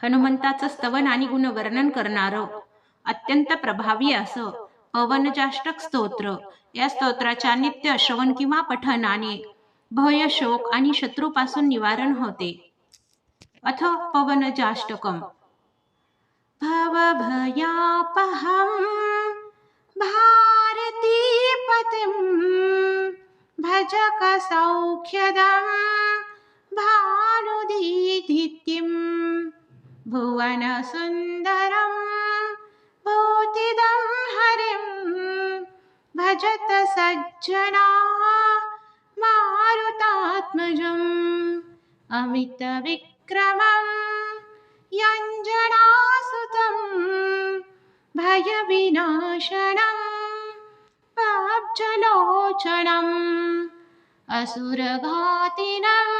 हनुमंताचं स्तवन आणि गुणवर्णन करणारं अत्यंत प्रभावी असं पवनजाष्टक स्तोत्र. या स्तोत्राच्या नित्य श्रवण किंवा पठणाने भय, शोक आणि शत्रूपासून निवारण होते. अथ पवनजाष्टकम्. भवभयापहं भारतीपतिं भजकसौख्यदं भानुदीधित्यं भुवनसुन्दरं भूतिदं हरिं भजत सज्जनाः मारुतात्मजम् अमितविक्रमं यञ्जनासुतं भयविनाशनं पाब्जलोचनम् असुरघातिनं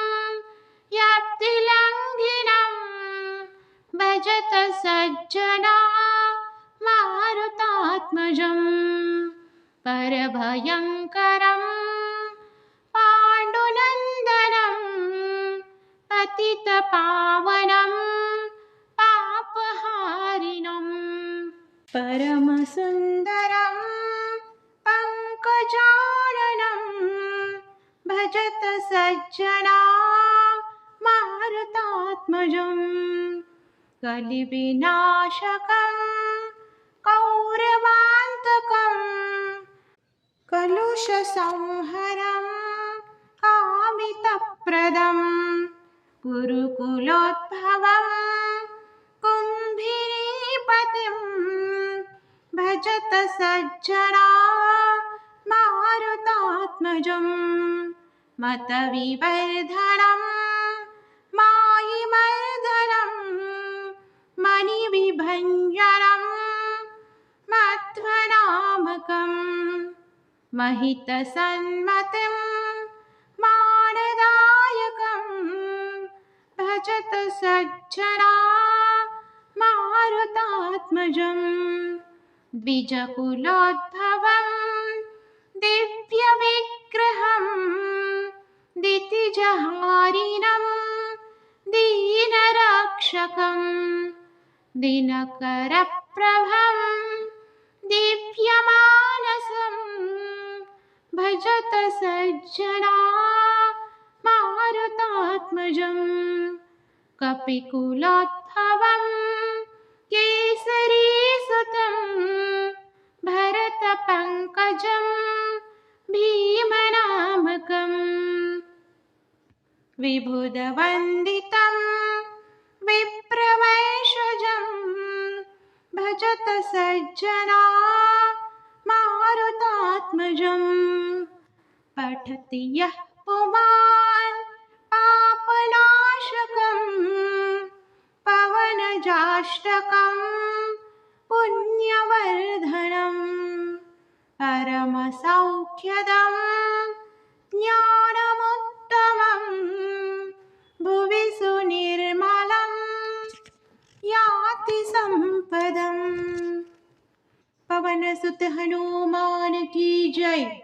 याप्तिलङ्घिनं भजत सज्जना मारुतात्मजम् परभयङ्करं पाण्डुनन्दनं पतितपावनं पापहारिणं परमसुन्दरं पङ्कजाननं भजत सज्जना मारुतात्मजम् कलिविनाशकं कौरवान्तकं कलुषसंहरं कामितप्रदं कुरुकुलोद्भवं कुम्भिनीपतिं भजत सज्जना मारुतात्मजम् मतविवर्धनं मायिमर्दनं मणिविभञ्जनं मध्वनामकं महितसन्मतिं मानदायकं भजत सज्जना मारुतात्मजम् द्विजकुलोद्भवं दिव्यविग्रहं दितिजहारिणं दीनरक्षकं दिनकरप्रभं दिव्यमानसं भजत सज्जना मारुतात्मजम् कपिकुलोद्भवं केसरीसुतं भरतपङ्कजं भीमनामकं विबुधवन्दितं विप्रवैषजं भजत सज्जना मारुतात्मजम् पठति यः पुमान् पापनाशकं पवनजाष्टकं पुण्यवर्धनं परमसौख्यदं ज्ञानमुत्तमं भुवि सुनिर्मलं याति संपदम्। पवन सुत हनुमान की जय।